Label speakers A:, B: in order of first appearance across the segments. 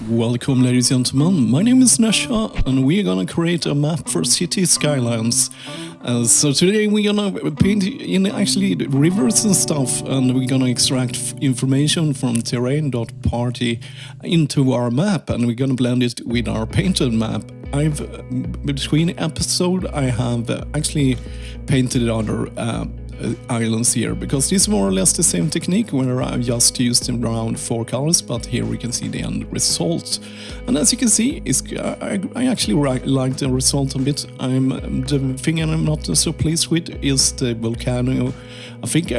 A: Welcome, ladies and gentlemen. My name is Sunesha, and we're gonna create a map for city skylines. So today we're gonna paint in actually rivers and stuff, and we're gonna extract information from terrain.party into our map, and we're gonna blend it with our painted map. Between episode, I have actually painted other islands here, because this is more or less the same technique where I just used around 4 colors, but here we can see the end result. And as you can see, I actually like the result a bit. The thing I'm not so pleased with is the volcano. I think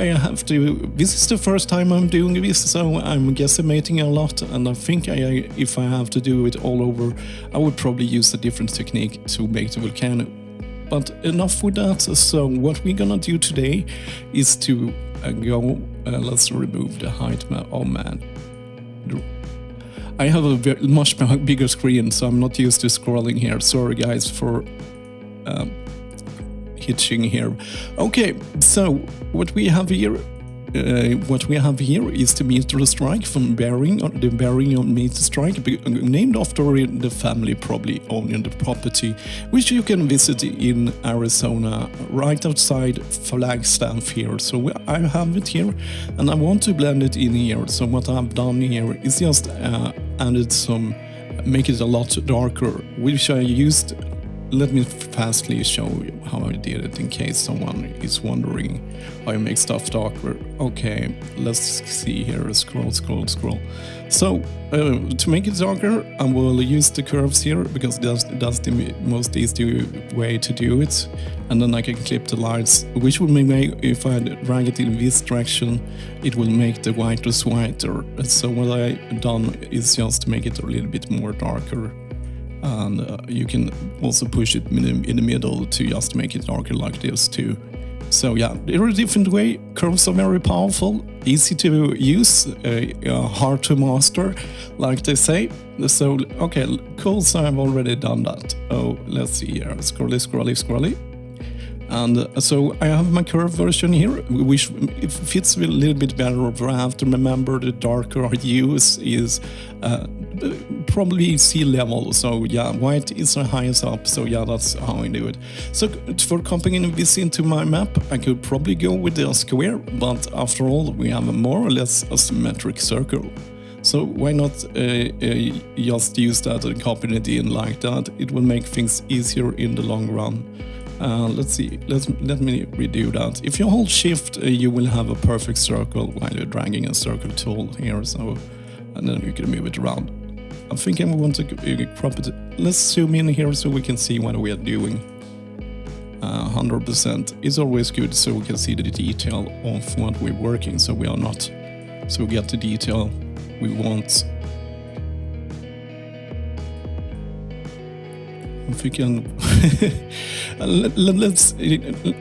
A: this is the first time I'm doing this, so I'm guesstimating a lot, and I think if I have to do it all over, I would probably use a different technique to make the volcano. But enough with that. So what we're gonna do today is to let's remove the height map. Oh man, I have a much bigger screen, so I'm not used to scrolling here. Sorry guys for hitching here. Okay, so what we have here is the meteor strike from the bearing of meteor strike, named after the family probably owning the property, which you can visit in Arizona, right outside Flagstaff here. So I have it here, and I want to blend it in here. So what I've done here is just make it a lot darker, which I used. Let me fastly show you how I did it in case someone is wondering how I make stuff darker. Okay, let's see here. Scroll. So to make it darker, I will use the curves here, because that's the most easy way to do it. And then I can clip the lines, which will make, if I drag it in this direction, it will make the whitest whiter. So what I've done is just to make it a little bit more darker. And you can also push it in the middle to just make it darker like this too. So yeah, there are a different way. Curves are very powerful, easy to use, hard to master, like they say. So okay, cool. So I've already done that. Oh, let's see here. Scrolly. And so I have my curve version here, which it fits a little bit better. But I have to remember the darker I use is probably sea level. So yeah, white is the highest up. So yeah, that's how I do it. So for copying this into my map, I could probably go with the square, but after all, we have a more or less a symmetric circle. So why not just use that and copy it in like that? It will make things easier in the long run. Let's see, let me redo that. If you hold shift, you will have a perfect circle while you're dragging a circle tool here, so, and then you can move it around. I think I want to crop it. Let's zoom in here so we can see what we are doing. 100% is always good, so we can see the detail of what we're working, so we get the detail we want. If we can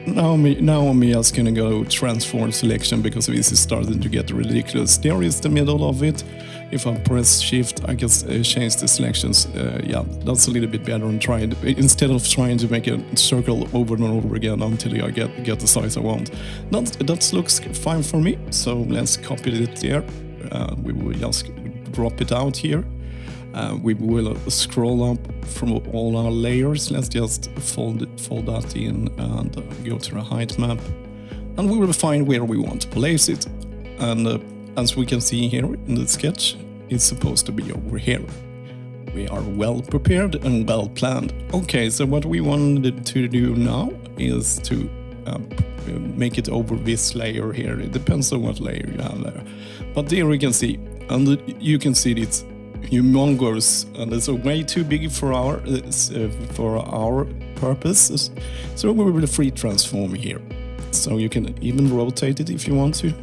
A: now I'm just gonna go transform selection, because this is starting to get ridiculous. There is the middle of it. If I press shift, I can change the selections. Yeah, that's a little bit better, and instead of trying to make a circle over and over again until I get the size I want. That looks fine for me. So let's copy it there. We will just drop it out here. We will scroll up from all our layers. Let's just fold that in and go to the height map, and we will find where we want to place it. And as we can see here in the sketch, it's supposed to be over here. We are well prepared and well planned. Okay, so what we wanted to do now is to make it over this layer here. It depends on what layer you have there, but there we can see, and you can see it's humongous, and it's way too big for our purposes. So we will free transform here, so you can even rotate it if you want to.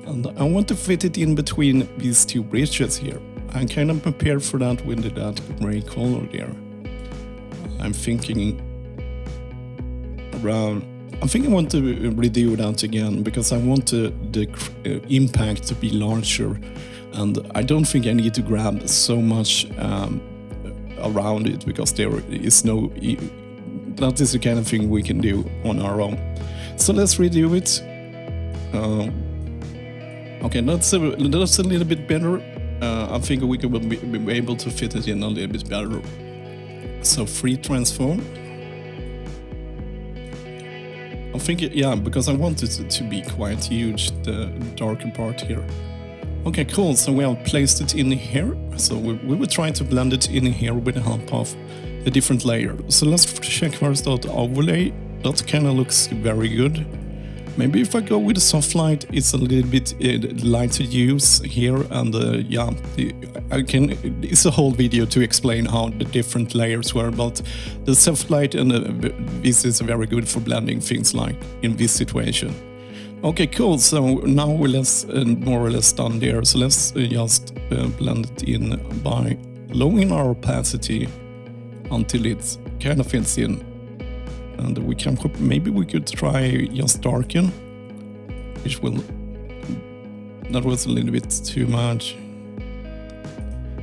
A: And I want to fit it in between these two bridges here. I'm kind of prepared for that with that gray color there. I think I want to redo that again, because I want the impact to be larger. And I don't think I need to grab so much around it, because there is that is the kind of thing we can do on our own. So let's redo it. Okay, that's a little bit better. I think we will be able to fit it in a little bit better. So free transform. I think, yeah, because I want it to be quite huge, the darker part here. Okay, cool, so we have placed it in here. So we will try to blend it in here with the help of the different layer. So let's check first out overlay. That kind of looks very good. Maybe if I go with the soft light, it's a little bit light to use here, and yeah, it's a whole video to explain how the different layers were, but the soft light and this is very good for blending things like in this situation. Okay, cool, so now we're more or less done there, so let's just blend it in by lowering our opacity until it kind of fits in. And we can, maybe we could try just darken, which will, that was a little bit too much.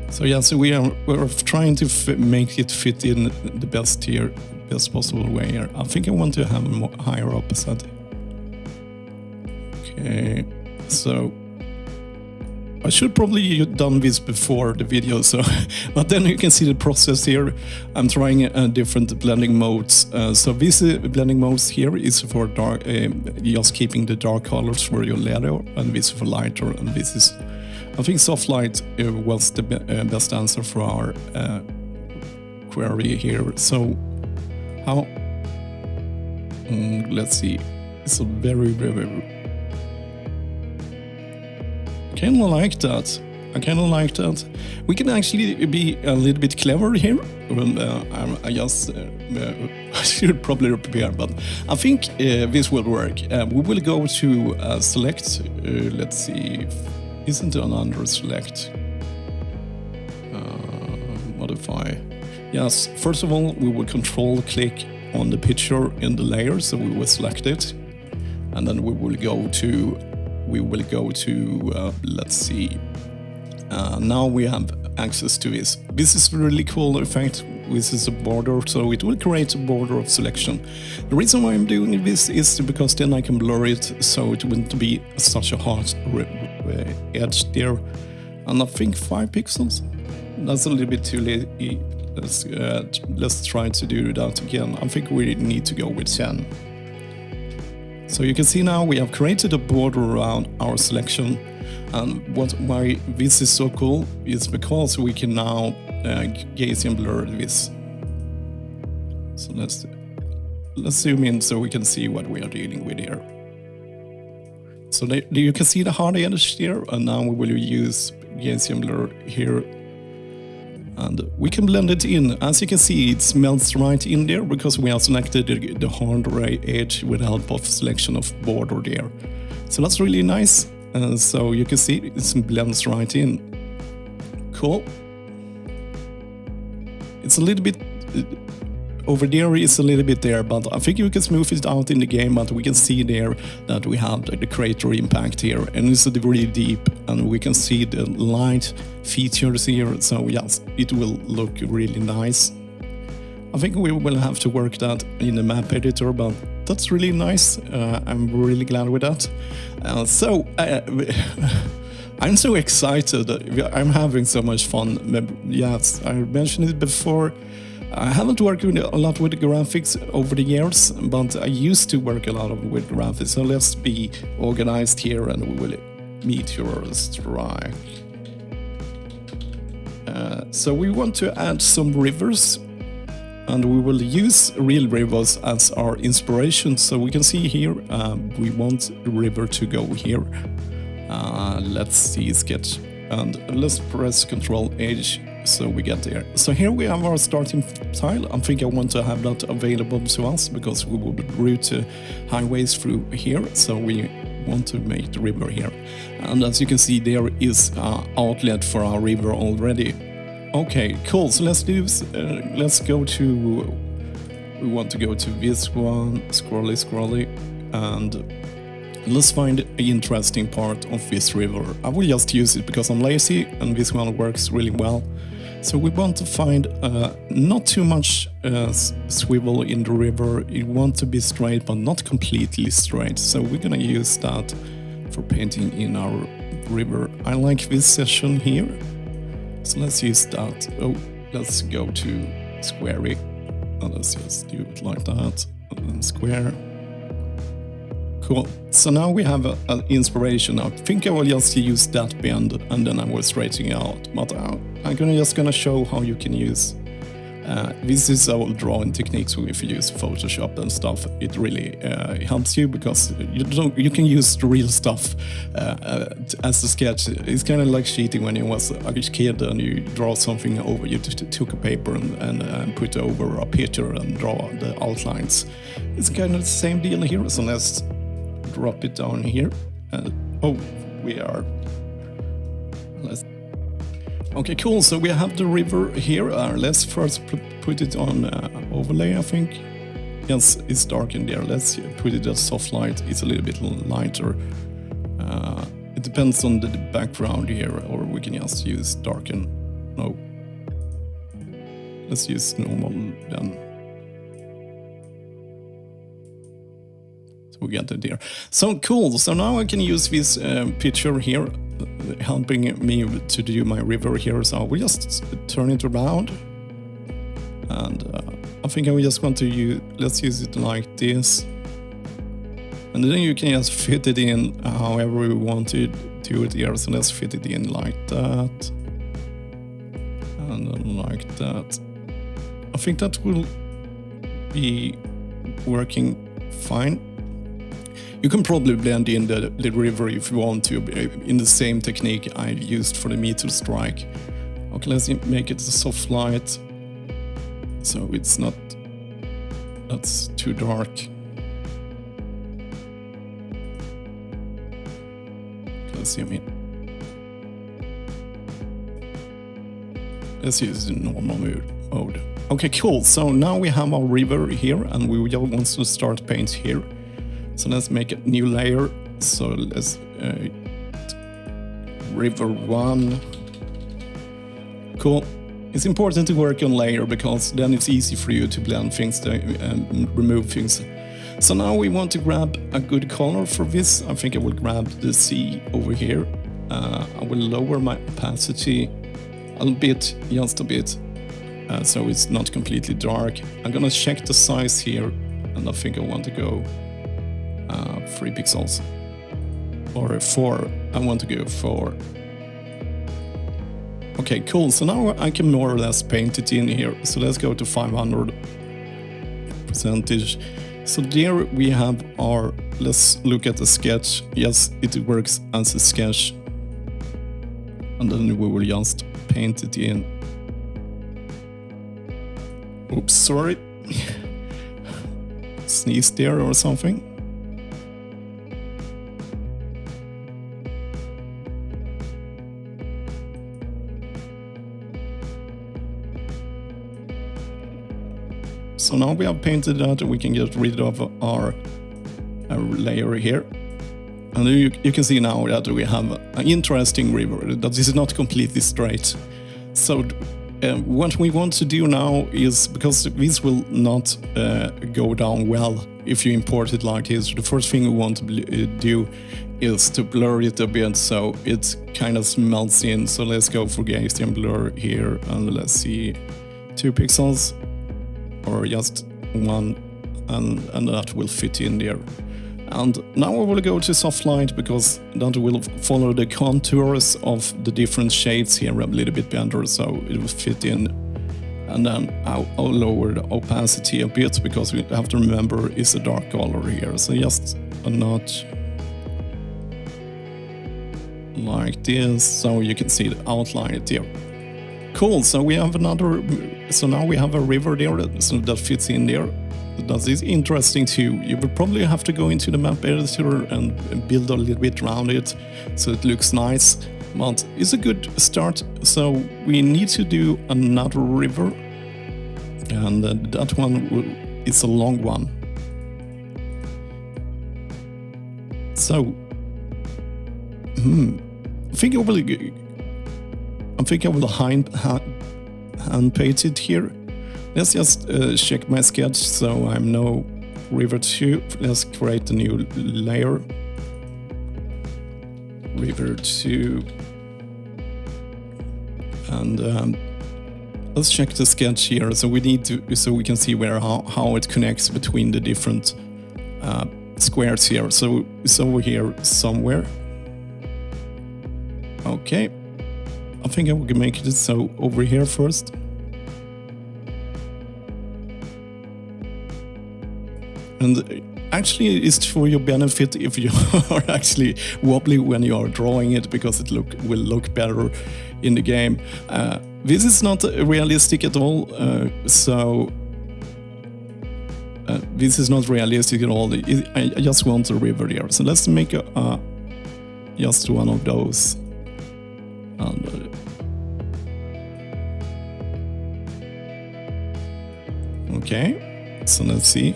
A: So yeah, so we're trying to make it fit in the best here, best possible way here. I think I want to have a more higher opacity. Okay, so I should probably have done this before the video, so but then you can see the process here. I'm trying different blending modes. So this blending modes here is for dark, just keeping the dark colors for your leather, and this is for lighter, and this is, I think soft light was the best answer for our query here. So how? Let's see. It's a very kind of like that. I kind of like that. We can actually be a little bit clever here. I just I should probably prepare, but I think this will work. We will go to select. Let's see. Isn't it an under select? Modify. Yes. First of all, we will control click on the picture in the layer, so we will select it, and then we will go to. Let's see, now we have access to this. This is a really cool effect. This is a border, so it will create a border of selection. The reason why I'm doing this is because then I can blur it, so it wouldn't be such a hard edge there. And I think 5 pixels, that's a little bit too late. Let's try to do that again. I think we need to go with 10. So you can see now we have created a border around our selection, and why this is so cool is because we can now Gaussian blur this. So let's zoom in so we can see what we are dealing with here. So you can see the hard edge there, and now we will use Gaussian blur here. And we can blend it in. As you can see, it smelts right in there because we have selected the hard edge with the help of selection of border there. So that's really nice. So you can see it blends right in. Cool. It's a little bit over there, is a little bit there, but I think you can smooth it out in the game. But we can see there that we have the crater impact here, and it's really deep, and we can see the light features here. So yes, it will look really nice. I think we will have to work that in the map editor, but that's really nice. I'm really glad with that. I'm so excited. I'm having so much fun. Yes, I mentioned it before. I haven't worked a lot with the graphics over the years, but I used to work a lot with graphics. So let's be organized here, and we will meteor strike. So we want to add some rivers, and we will use real rivers as our inspiration. So we can see here, we want the river to go here. Let's see sketch, and let's press Ctrl H. So we get there. So here we have our starting tile. I think I want to have that available to us because we will route highways through here. So we want to make the river here. And as you can see, there is an outlet for our river already. Okay, cool. So let's do this. Let's go to, we want to go to this one, scrolly, and let's find an interesting part of this river. I will just use it because I'm lazy, and this one works really well. So we want to find not too much swivel in the river. You want to be straight, but not completely straight. So we're gonna use that for painting in our river. I like this session here, so let's use that. Oh, let's go to square it. Let's just do it like that, and then square. Cool. So now we have an inspiration. I think I will just use that bend and then I will straighten it out. But I'm just gonna show how you can use. This is our drawing techniques. So if you use Photoshop and stuff, it really helps you because you can use the real stuff as a sketch. It's kind of like cheating when you was a kid and you draw something over. You took a paper and put over a picture and draw the outlines. It's kind of the same deal here. So let's drop it down here. Okay, cool. So we have the river here. Let's first put it on overlay, I think. Yes, it's dark in there. Let's put it as soft light. It's a little bit lighter. It depends on the background here, or we can just use darken. No. Let's use normal then. So we get it there. So cool. So now I can use this picture here, helping me to do my river here. So we just turn it around, and I think I just want to let's use it like this, and then you can just fit it in however we want to do it here. So let's fit it in like that, and then like that. I think that will be working fine. You can probably blend in the river if you want to, in the same technique I used for the meteor strike. Okay, let's make it a soft light, so it's not that's too dark. Let's see, let's use the normal mode. Okay, cool. So now we have our river here, and we just want to start paint here. So let's make a new layer. So let's river 1. Cool. It's important to work on layer because then it's easy for you to blend things and remove things. So now we want to grab a good color for this. I think I will grab the sea over here. I will lower my opacity a bit, just a bit, so it's not completely dark. I'm gonna check the size here, and I think I want to go 3 pixels or 4. I want to go 4. Okay, cool. So now I can more or less paint it in here. So let's go to 500%. So there we have our, let's look at the sketch. Yes, it works as a sketch. And then we will just paint it in. Oops, sorry. Sneezed there or something. So now we have painted that, we can get rid of our layer here. And you can see now that we have an interesting river, that is not completely straight. So what we want to do now is, because this will not go down well if you import it like this, the first thing we want to do is to blur it a bit so it kind of melts in. So let's go for Gaussian blur here, and let's see, 2 pixels. Or just 1, and that will fit in there. And now I will go to soft light because that will follow the contours of the different shades here a little bit better, so it will fit in. And then I'll lower the opacity a bit because we have to remember it's a dark color here. So just a notch like this, so you can see the outline there. Cool. So we have another. So now we have a river there that fits in there. That is interesting too. You will probably have to go into the map editor and build a little bit around it so it looks nice. But it's a good start. So we need to do another river, and that one is a long one. So I think I will hand paint it here. Let's just check my sketch, so I'm no river 2. Let's create a new layer. river 2. And let's check the sketch here. So we need to, so we can see how it connects between the different squares here. So it's over here somewhere. Okay, I think I can make it so over here first. And actually it's for your benefit if you are actually wobbly when you are drawing it, because it will look better in the game. This is not realistic at all, this is not realistic at all. I just want a river here. So let's make just one of those. And, okay, so let's see.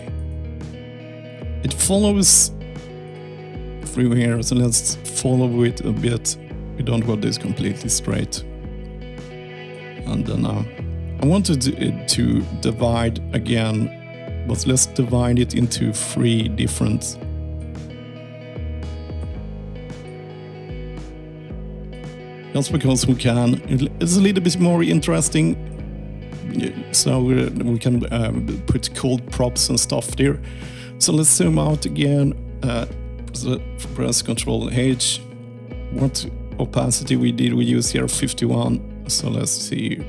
A: It follows through here, so let's follow it a bit. We don't want this completely straight. And then I wanted to divide again, but let's divide it into 3 different. Just because we can. It's a little bit more interesting, so we can put cold props and stuff there. So let's zoom out again, press Ctrl H. What opacity we use here? 51. So let's see.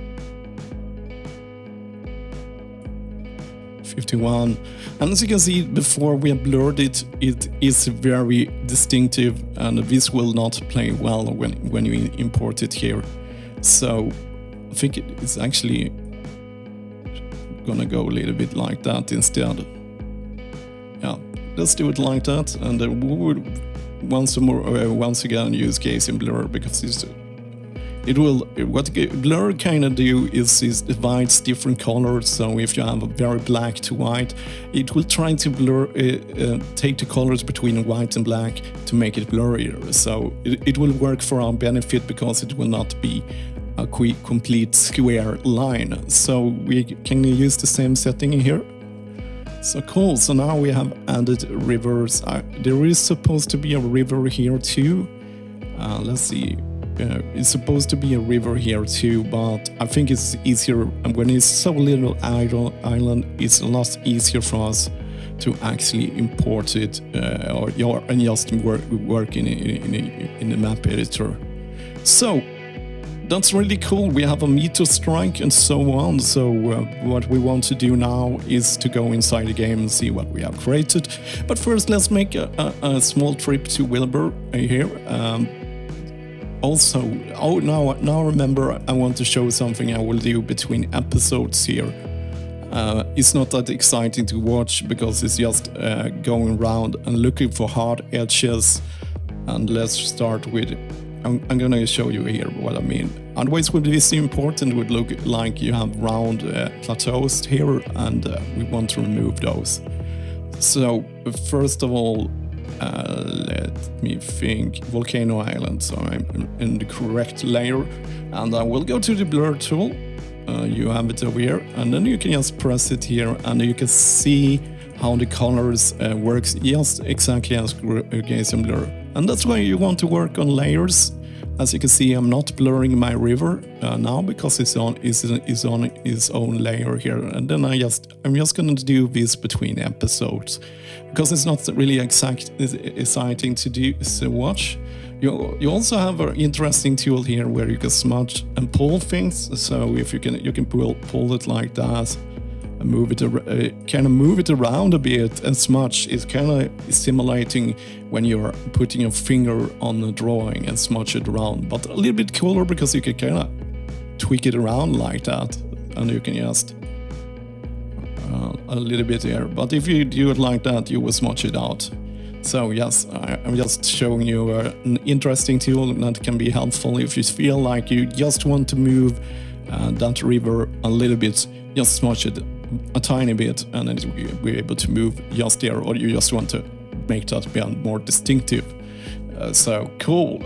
A: 51. And as you can see, before we have blurred it, it is very distinctive, and this will not play well when you import it here. So I think it's actually gonna go a little bit like that instead. Yeah, let's do it like that, and we would once again use Gaussian blur, because what blur kind of do is divides different colors. So if you have a very black to white, it will try to blur, take the colors between white and black to make it blurrier. So it will work for our benefit, because it will not be a complete square line. So we can use the same setting here. So cool, so now we have added rivers. There is supposed to be a river here too. Let's see, it's supposed to be a river here too, but I think it's easier, and when it's so little island, it's a lot easier for us to actually import it and just work in the map editor. So that's really cool. We have a meteor strike and so on. So what we want to do now is to go inside the game and see what we have created. But first, let's make a small trip to Wilbur here. Also, now remember, I want to show something I will do between episodes here. It's not that exciting to watch, because it's just going around and looking for hard edges. And let's start with, I'm gonna show you here what I mean. Otherwise, with this important, it would look like you have round plateaus here, and we want to remove those. So first of all, let me think, volcano island. So I'm in the correct layer, and I will go to the blur tool. You have it over here, and then you can just press it here, and you can see how the colors works just exactly as Gaussian blur. And that's why you want to work on layers. As you can see, I'm not blurring my river now, because it's on its own layer here. And then I'm just gonna do this between episodes, because it's not really exciting to watch. You also have an interesting tool here where you can smudge and pull things. So if you can pull it like that, and move it around a bit, and smudge is kind of simulating when you're putting your finger on the drawing and smudge it around, but a little bit cooler, because you can kind of tweak it around like that, and you can just a little bit here. But if you do it like that, you will smudge it out. So yes, I'm just showing you an interesting tool that can be helpful if you feel like you just want to move that river a little bit. Just smudge it a tiny bit, and then you'll be able to move just there, or you just want to make that be more distinctive. So cool.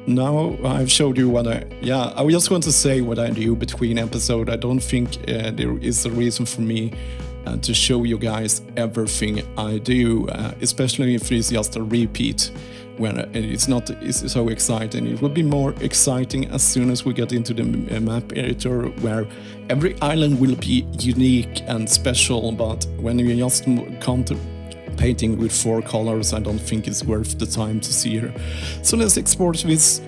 A: Now I've showed you what I just want to say what I do between episodes. I don't think there is a reason for me to show you guys everything I do, especially if it's just a repeat. when it's so exciting. It will be more exciting as soon as we get into the map editor, where every island will be unique and special, but when you just painting with 4 colors, I don't think it's worth the time to see here. So let's export this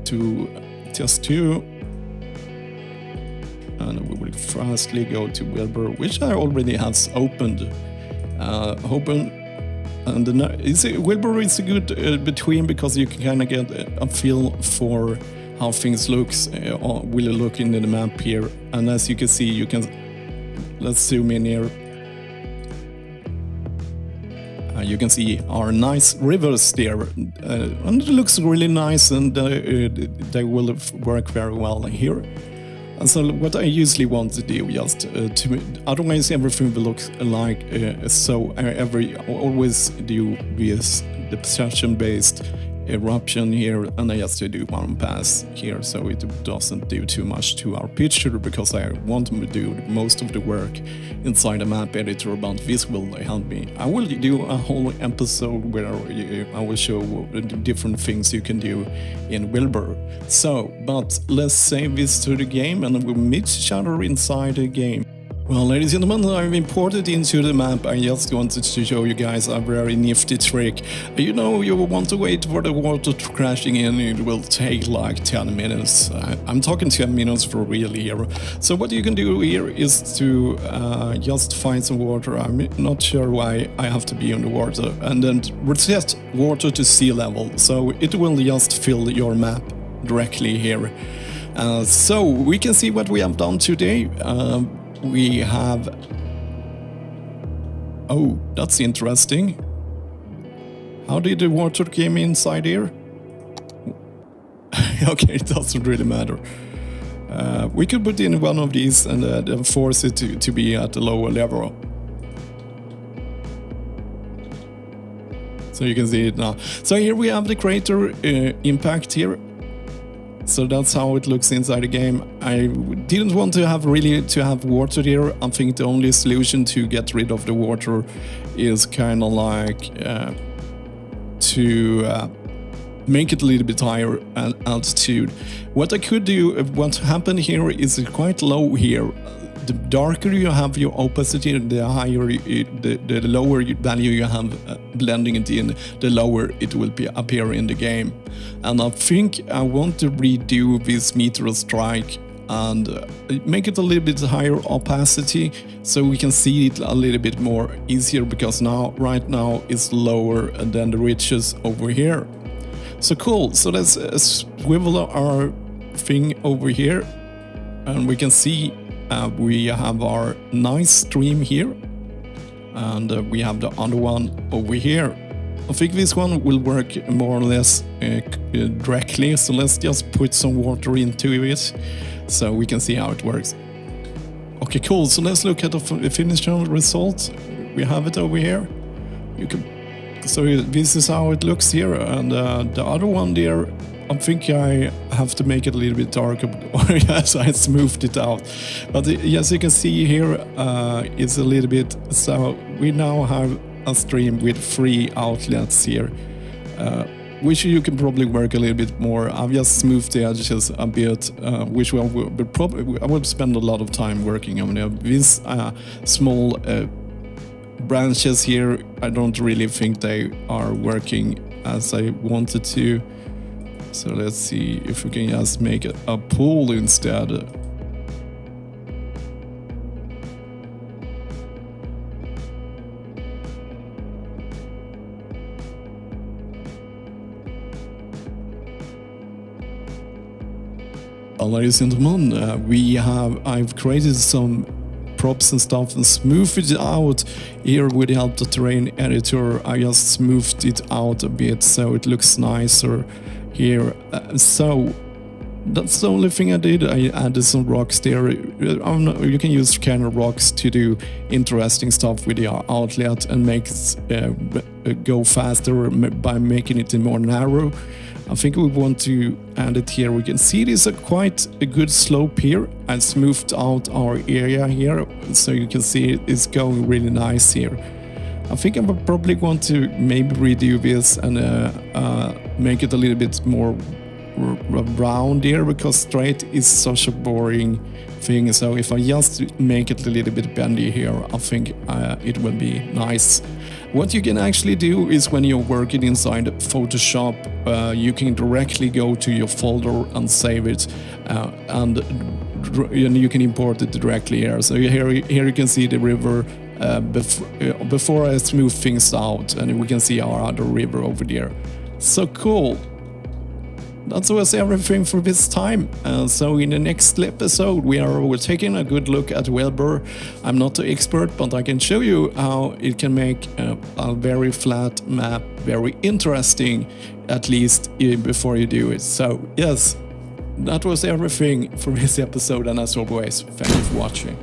A: to test 2. And we will firstly go to Wilbur, which I already has opened. And Wilbur is a good between, because you can kind of get a feel for how things will look in the map here. And as you can see, let's zoom in here. You can see our nice rivers there, and it looks really nice, and they will work very well here. And so what I usually want to do, just otherwise everything will look like so. I always do this the possession-based eruption here, and I just do one pass here, so it doesn't do too much to our picture, because I want to do most of the work inside a map editor, but this will help me. I will do a whole episode where I will show the different things you can do in Wilbur. So, but let's save this to the game, and we'll meet each other inside the game. Well, ladies and gentlemen, I've imported into the map. I just wanted to show you guys a very nifty trick. You know, you want to wait for the water crashing in, it will take like 10 minutes. I'm talking 10 minutes for real here. So what you can do here is to just find some water. I'm not sure why I have to be on the water. And then reset water to sea level, so it will just fill your map directly here. So we can see what we have done today. We have... Oh, that's interesting. How did the water came inside here? Okay, it doesn't really matter. We could put in one of these and then force it to be at a lower level. So you can see it now. So here we have the crater impact here. So that's how it looks inside the game. I didn't want to have water here. I think the only solution to get rid of the water is kind of like to make it a little bit higher altitude. What I could do, what happened here is quite low here. The darker you have your opacity, the higher, the lower value you have blending it in, the lower it will appear in the game. And I think I want to redo this meteor strike and make it a little bit higher opacity, so we can see it a little bit more easier, because right now it's lower than the ridges over here. So cool. So let's swivel our thing over here, and we can see we have our nice stream here, and we have the other one over here. I think this one will work more or less directly, so let's just put some water into it so we can see how it works. Okay, cool. So let's look at the finished result. We have it over here. So this is how it looks here, and the other one there, I think I have to make it a little bit darker, or yes, I smoothed it out. But as you can see here, it's a little bit, so we now have a stream with 3 outlets here, which you can probably work a little bit more. I've just smoothed the edges a bit, which I would spend a lot of time working on. These small branches here, I don't really think they are working as I wanted to. So let's see if we can just make it a pool instead. Ladies and gentlemen, I've created some props and stuff and smoothed it out here with the help of the terrain editor. I just smoothed it out a bit so it looks nicer here. So that's the only thing I did. I added some rocks there. You can use kind of rocks to do interesting stuff with the outlet and make it go faster by making it more narrow. I think we want to add it here. We can see it is quite a good slope here. I smoothed out our area here, so you can see it's going really nice here. I think I would probably want to maybe redo this and make it a little bit more round here, because straight is such a boring thing. So if I just make it a little bit bendy here, I think it will be nice. What you can actually do is, when you're working inside Photoshop, you can directly go to your folder and save it, and you can import it directly here. So here you can see the river before I smooth things out, and we can see our other river over there. So cool. That was everything for this time. So in the next episode, we're taking a good look at Weber. I'm not an expert, but I can show you how it can make a very flat map very interesting, at least before you do it. So yes, that was everything for this episode, and as always, thank you for watching.